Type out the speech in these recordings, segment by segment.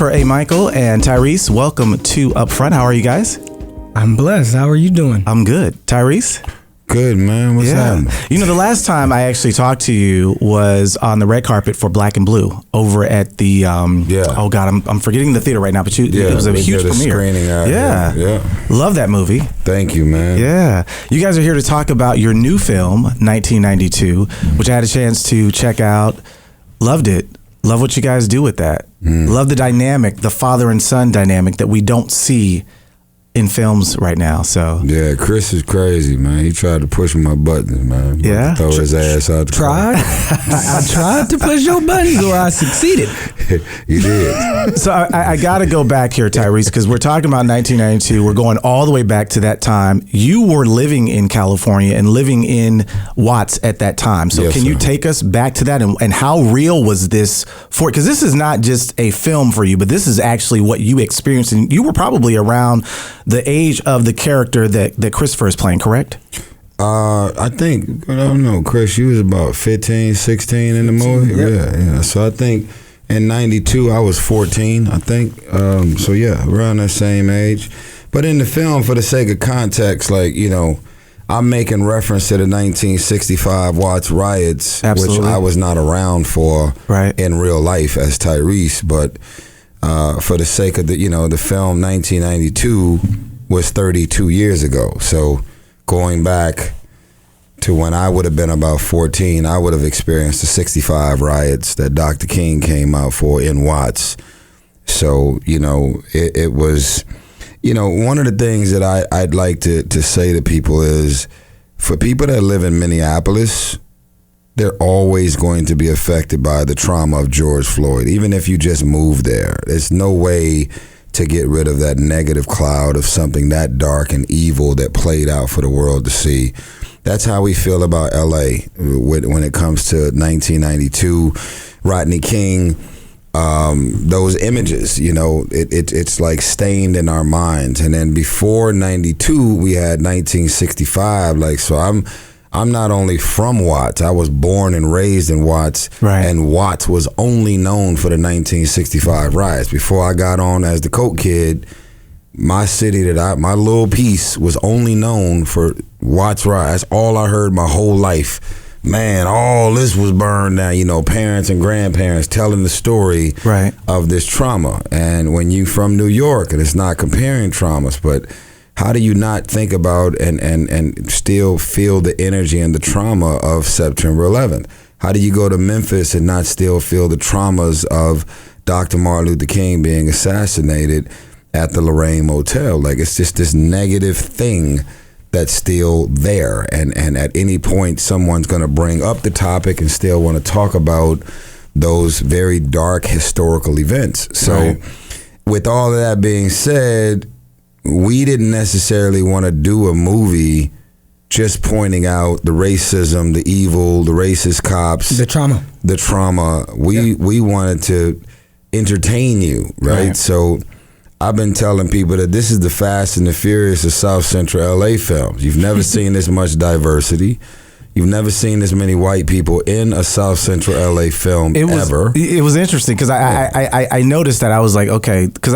for A. Michael and Tyrese. Welcome to UPFRONT. How are you guys? I'm blessed. How are you doing? I'm good. Tyrese? Good, man. What's happening? You know, the last time I actually talked to you was on the red carpet for Black and Blue over at the, oh God, I'm forgetting the theater right now, but it was a huge premiere. Screening out yeah. Love that movie. Thank you, man. Yeah. You guys are here to talk about your new film, 1992, which I had a chance to check out. Loved it. Love what you guys do with that. Love the dynamic, the father and son dynamic that we don't see in films right now. So yeah, Chris is crazy, man. He tried to push my buttons, man. Yeah, throw his ass out the car. I tried to push your buttons, or I succeeded. You did. So I got to go back here, Tyrese, because we're talking about 1992. We're going all the way back to that time. You were living in California and living in Watts at that time. So Yes, can you sir. take us back to that and how real was this for? Because this is not just a film for you, but this is actually what you experienced, and you were probably around the age of the character that Christopher is playing, correct? I think, I don't know, Chris, you was about 15, 16 in the movie? Yep. Yeah. So I think in 92, I was 14, I think. So yeah, around that same age. But in the film, for the sake of context, like, you know, I'm making reference to the 1965 Watts riots, Absolutely. which I was not around for in real life as Tyrese, but for the sake of the film 1992 was 32 years ago. So going back to when I would have been about 14, I would have experienced the 65 riots that Dr. King came out for in Watts. So, it was, one of the things that I'd like to say to people is, for people that live in Minneapolis, they're always going to be affected by the trauma of George Floyd, even if you just moved there. There's no way to get rid of that negative cloud of something that dark and evil that played out for the world to see. That's how we feel about LA when it comes to 1992, Rodney King, those images, it's like stained in our minds. And then before 92, we had 1965. Like, so I'm not only from Watts, I was born and raised in Watts, and Watts was only known for the 1965 riots. Before I got on as the Coke Kid, my city my little piece was only known for Watts riots. That's all I heard my whole life. Man, all this was burned down, parents and grandparents telling the story of this trauma. And when you from New York, and it's not comparing traumas, but how do you not think about and still feel the energy and the trauma of September 11th? How do you go to Memphis and not still feel the traumas of Dr. Martin Luther King being assassinated at the Lorraine Motel? Like, it's just this negative thing that's still there. And at any point, someone's going to bring up the topic and still want to talk about those very dark historical events. So with all of that being said, we didn't necessarily want to do a movie just pointing out the racism, the evil, the racist cops, the trauma. We wanted to entertain you, right? So I've been telling people that this is the Fast and the Furious of South Central LA films. You've never seen this much diversity. You've never seen this many white people in a South Central LA film ever. It was interesting because I noticed that. I was like, okay, because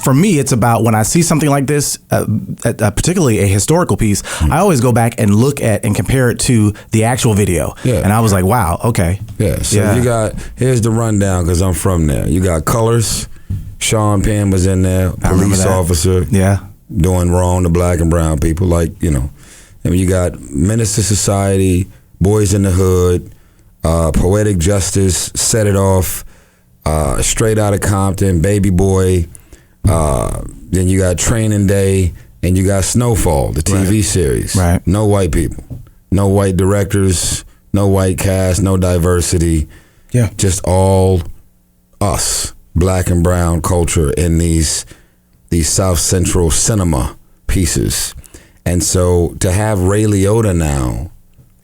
for me, it's about when I see something like this, particularly a historical piece, I always go back and look at and compare it to the actual video. Yeah. And I was like, wow, okay. Yeah, so you here's the rundown because I'm from there. You got Colors. Sean Penn was in there, police officer, doing wrong to black and brown people, like, And you got Minister Society, Boys in the Hood, Poetic Justice, Set It Off, Straight Outta Compton, Baby Boy. Then you got Training Day, and you got Snowfall, the TV series. No white people, no white directors, no white cast, no diversity. Yeah, just all us, black and brown culture in these South Central cinema pieces. And so to have Ray Liotta now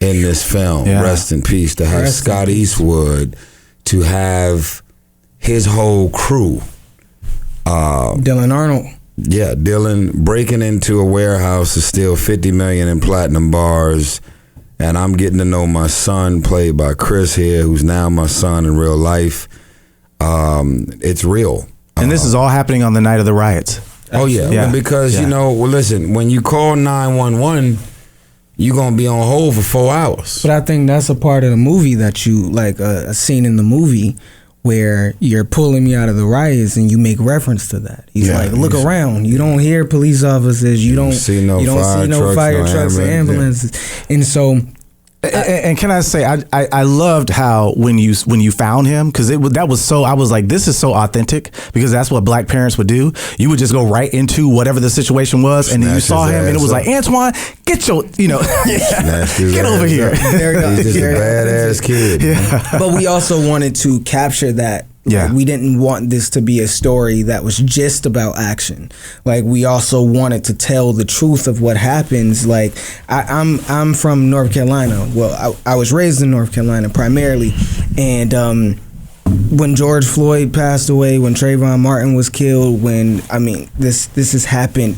in this film, rest in peace, to have Scott Eastwood, to have his whole crew. Dylan Arnold. Yeah, Dylan breaking into a warehouse to steal $50 million in platinum bars. And I'm getting to know my son, played by Chris here, who's now my son in real life. It's real. And this is all happening on the night of the riots. Oh yeah. Because you know, well, listen, when you call 911, you're gonna be on hold for 4 hours. But I think that's a part of the movie that you like, a scene in the movie where you're pulling me out of the riots and you make reference to that. He's like, look around. You don't hear police officers. You don't see no fire trucks or ambulances. Yeah. And so, and can I say, I loved how when you found him, because that was so, I was like, this is so authentic, because that's what black parents would do. You would just go right into whatever the situation was, and then you saw him, and it was like, Antoine, get your, get over here. He's just a badass kid. Yeah. But we also wanted to capture that. Yeah. Like, we didn't want this to be a story that was just about action. Like, we also wanted to tell the truth of what happens. Like, I'm from North Carolina. Well, I was raised in North Carolina primarily, and when George Floyd passed away, when Trayvon Martin was killed, this has happened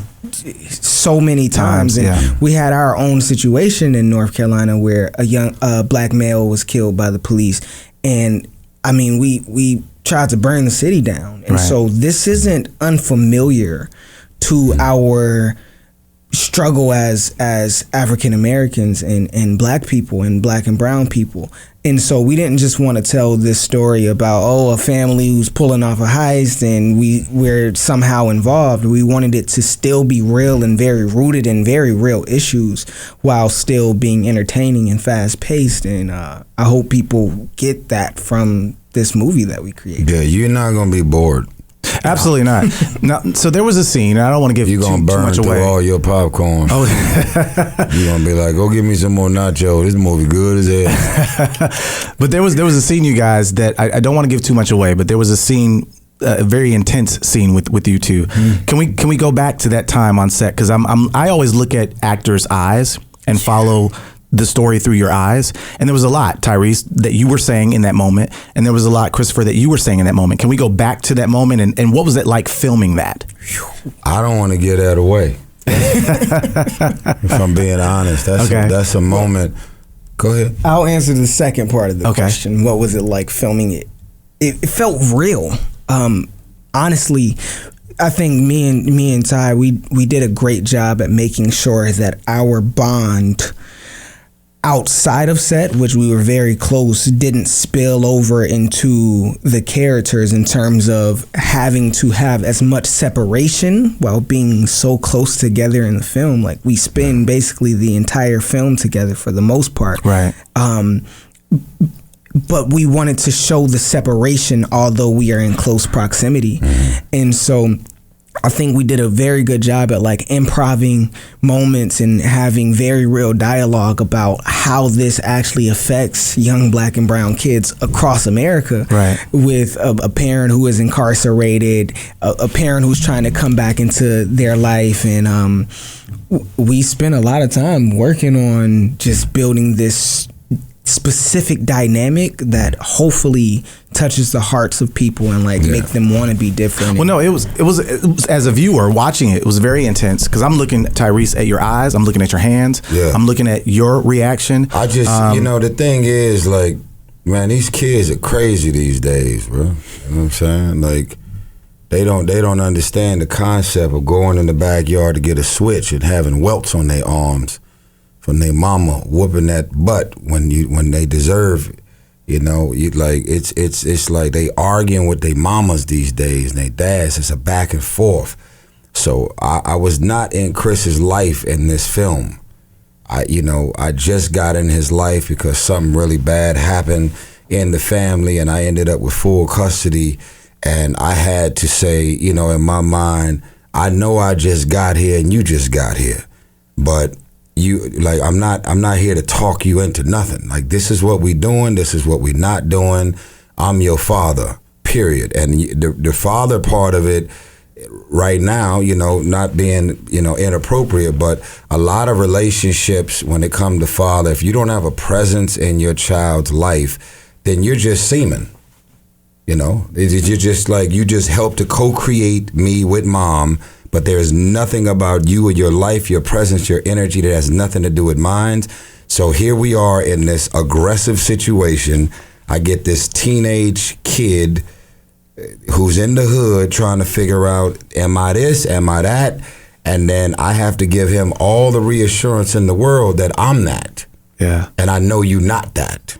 so many times, and we had our own situation in North Carolina where a young black male was killed by the police, and we tried to burn the city down. And so this isn't unfamiliar to our struggle as African Americans and black people and black and brown people. And so we didn't just want to tell this story about, a family who's pulling off a heist and we're somehow involved. We wanted it to still be real and very rooted in very real issues while still being entertaining and fast paced. And I hope people get that from this movie that we created. Yeah, you're not going to be bored. Absolutely not. Now, so there was a scene, and I don't want to give too much away. You're going to burn through all your popcorn. Oh. You're going to be like, go give me some more nacho. This movie good as hell. But there was a scene, you guys, that I don't want to give too much away, but there was a scene, a very intense scene with you two. Mm. Can we go back to that time on set? Because I always look at actors' eyes and follow the story through your eyes, and there was a lot, Tyrese, that you were saying in that moment, and there was a lot, Christopher, that you were saying in that moment. Can we go back to that moment, and what was it like filming that? I don't want to give that away. If I'm being honest, that's a moment. Go ahead. I'll answer the second part of the question. What was it like filming it? It felt real. Honestly, I think me and Ty, we did a great job at making sure that our bond outside of set, which we were very close, didn't spill over into the characters in terms of having to have as much separation while being so close together in the film. Like, we spend basically the entire film together for the most part. Right. But we wanted to show the separation, although we are in close proximity. And so I think we did a very good job at improving moments and having very real dialogue about how this actually affects young black and brown kids across America. Right. With a parent who is incarcerated, a parent who's trying to come back into their life. And we spent a lot of time working on just building this specific dynamic that hopefully touches the hearts of people and make them want to be different. Well, no, it was as a viewer watching it was very intense, because I'm looking, Tyrese, at your eyes, I'm looking at your hands, I'm looking at your reaction. I just the thing is, man, these kids are crazy these days, bro. You know what I'm saying? They don't understand the concept of going in the backyard to get a switch and having welts on their arms from their mama whooping that butt when they deserve it. It's like they arguing with their mamas these days and their dads. It's a back and forth. So I was not in Chris's life in this film. I just got in his life because something really bad happened in the family, and I ended up with full custody. And I had to say, in my mind, I know I just got here and you just got here, but I'm not here to talk you into nothing. This is what we doing, this is what we not doing. I'm your father, period. And the father part of it right now, not being, inappropriate, but a lot of relationships when it comes to father, if you don't have a presence in your child's life, then you're just semen. You're just you just help to co-create me with mom, but there's nothing about you or your life, your presence, your energy that has nothing to do with mine. So here we are in this aggressive situation. I get this teenage kid who's in the hood trying to figure out, am I this, am I that? And then I have to give him all the reassurance in the world that I'm that. Yeah. And I know you not that.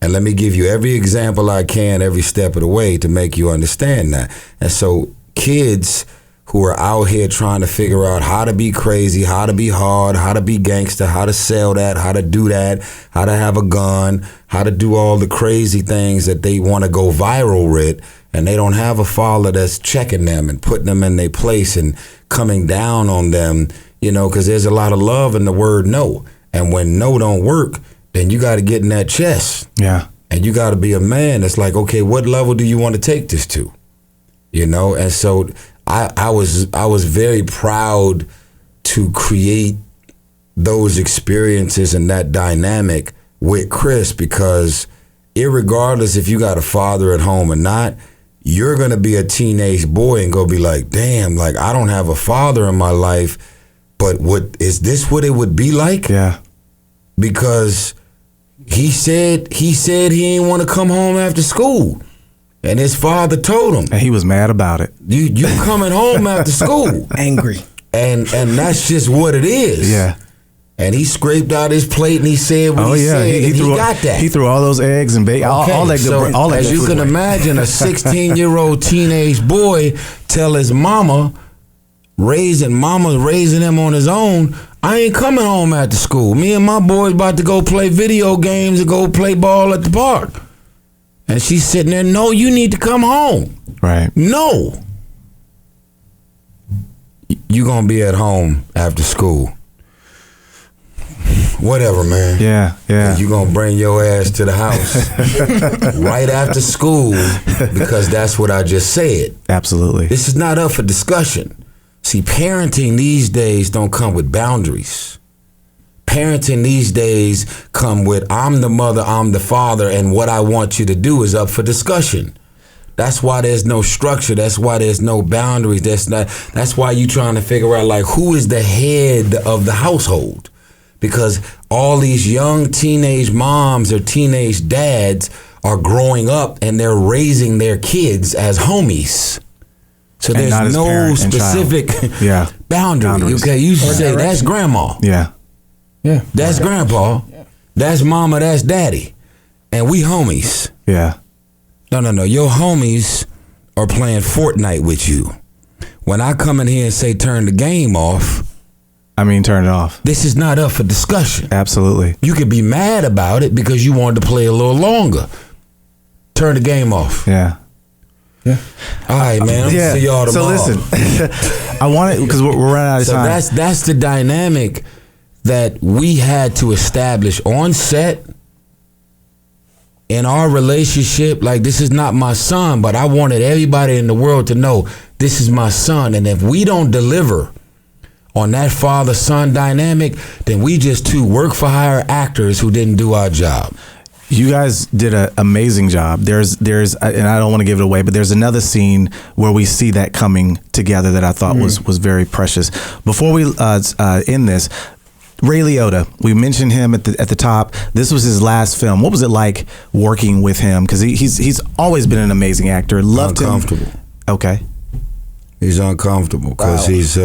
And let me give you every example I can every step of the way to make you understand that. And so kids who are out here trying to figure out how to be crazy, how to be hard, how to be gangster, how to sell that, how to do that, how to have a gun, how to do all the crazy things that they want to go viral with, and they don't have a father that's checking them and putting them in their place and coming down on them, you know, because there's a lot of love in the word no. And when no don't work, then you got to get in that chest. Yeah. And you got to be a man that's like, okay, what level do you want to take this to? You know, and so I was very proud to create those experiences and that dynamic with Chris, because irregardless if you got a father at home or not, you're going to be a teenage boy and go be like, damn, like I don't have a father in my life, but is this what it would be like? Yeah. Because he said he didn't want to come home after school. And his father told him. And he was mad about it. You coming home after school. Angry. And that's just what it is. Yeah. And he scraped out his plate and he said what he said, and he got that. He threw all those eggs and bacon, all that good. All that as good you food can away. imagine, a 16-year-old teenage boy tell his mama's raising him on his own, I ain't coming home after school. Me and my boys about to go play video games and go play ball at the park. And she's sitting there, no, you need to come home. Right. No. You gonna be at home after school. Whatever, man. Yeah, yeah. You gonna bring your ass to the house right after school because that's what I just said. Absolutely. This is not up for discussion. See, parenting these days don't come with boundaries. Parenting these days come with, I'm the mother, I'm the father, and what I want you to do is up for discussion. That's why there's no structure. That's why there's no boundaries. That's why you trying to figure out, like, who is the head of the household? Because all these young teenage moms or teenage dads are growing up and they're raising their kids as homies. So there's no specific boundary. Okay, you should say that's grandma. Yeah. Yeah. That's grandpa. Yeah. That's mama, that's daddy. And we homies. Yeah. No. Your homies are playing Fortnite with you. When I come in here and say turn the game off, I mean turn it off. This is not up for discussion. Absolutely. You could be mad about it because you wanted to play a little longer. Turn the game off. Yeah. Yeah. All right, man. I'll see y'all tomorrow. So listen, I want it because we're running out of time. So that's the dynamic that we had to establish on set in our relationship. Like, this is not my son, but I wanted everybody in the world to know this is my son. And if we don't deliver on that father-son dynamic, then we just two work-for-hire actors who didn't do our job. You guys did an amazing job. There's, and I don't want to give it away, but there's another scene where we see that coming together that I thought was very precious. Before we end this, Ray Liotta, we mentioned him at the top. This was his last film. What was it like working with him? Because he's always been an amazing actor. Loved him. Uncomfortable. Okay. He's uncomfortable because he's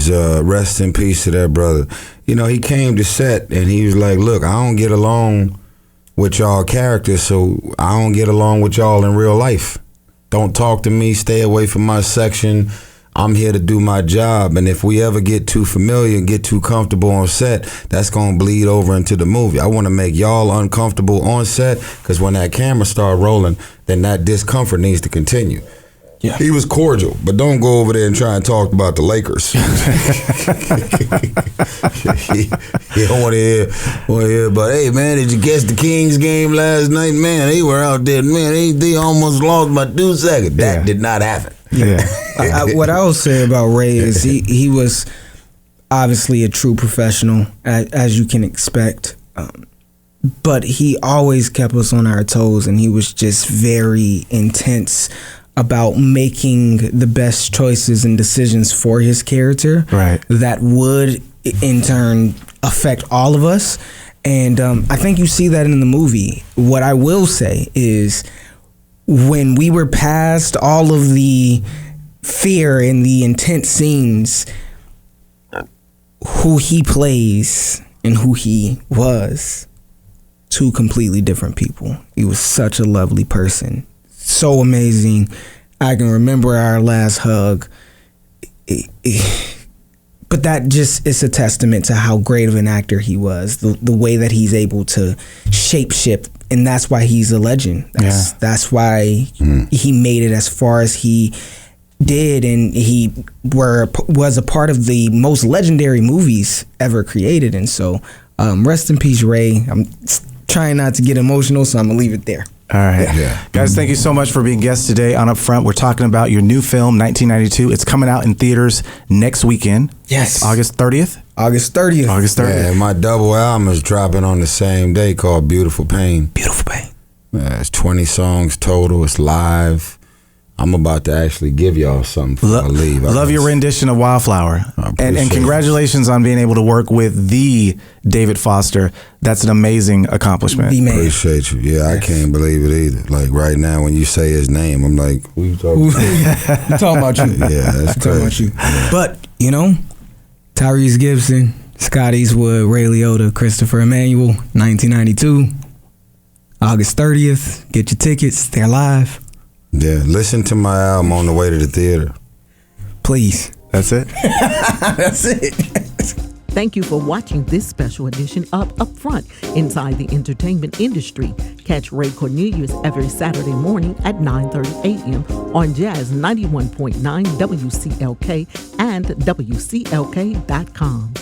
rest in peace to that brother. You know, he came to set and he was like, look, I don't get along with y'all characters, so I don't get along with y'all in real life. Don't talk to me, stay away from my section. I'm here to do my job, and if we ever get too familiar and get too comfortable on set, that's gonna bleed over into the movie. I wanna make y'all uncomfortable on set, because when that camera start rolling, then that discomfort needs to continue. Yeah. He was cordial, but don't go over there and try and talk about the Lakers. You don't want to hear, but hey, man, did you catch the Kings game last night? Man, they were out there, man, they almost lost by 2 seconds. That did not happen. Yeah. What I will say about Ray is he was obviously a true professional, as you can expect. But he always kept us on our toes, and he was just very intense about making the best choices and decisions for his character, right, that would in turn affect all of us. And I think you see that in the movie. What I will say is when we were past all of the fear and the intense scenes, who he plays and who he was, two completely different people. He was such a lovely person, so amazing. I can remember our last hug. But that just is a testament to how great of an actor he was, the way that he's able to shapeshift, and that's why he's a legend. That's why he made it as far as he did, and he was a part of the most legendary movies ever created. And so rest in peace, Ray. I'm trying not to get emotional, so I'm gonna leave it there. All right. Guys, thank you so much for being guests today on Upfront. We're talking about your new film, 1992. It's coming out in theaters next weekend. Yes. August 30th? August 30th. August 30th. Yeah, my double album is dropping on the same day, called Beautiful Pain. Beautiful Pain. Yeah, it's 20 songs total. It's live. I'm about to actually give y'all something before I leave. Love your rendition of Wildflower. And congratulations on being able to work with the David Foster. That's an amazing accomplishment. Appreciate you. Yeah, I can't believe it either. Like right now when you say his name, I'm like, who you talking about? I'm talking about you. Yeah, that's talking about you. But, you know, Tyrese Gibson, Scott Eastwood, Ray Liotta, Christopher Ammanuel, 1992, August 30th. Get your tickets. They're live. Yeah, listen to my album on the way to the theater. Please. That's it? That's it. Thank you for watching this special edition of Upfront Inside the Entertainment Industry. Catch Ray Cornelius every Saturday morning at 9:30 a.m. on Jazz 91.9 WCLK and WCLK.com.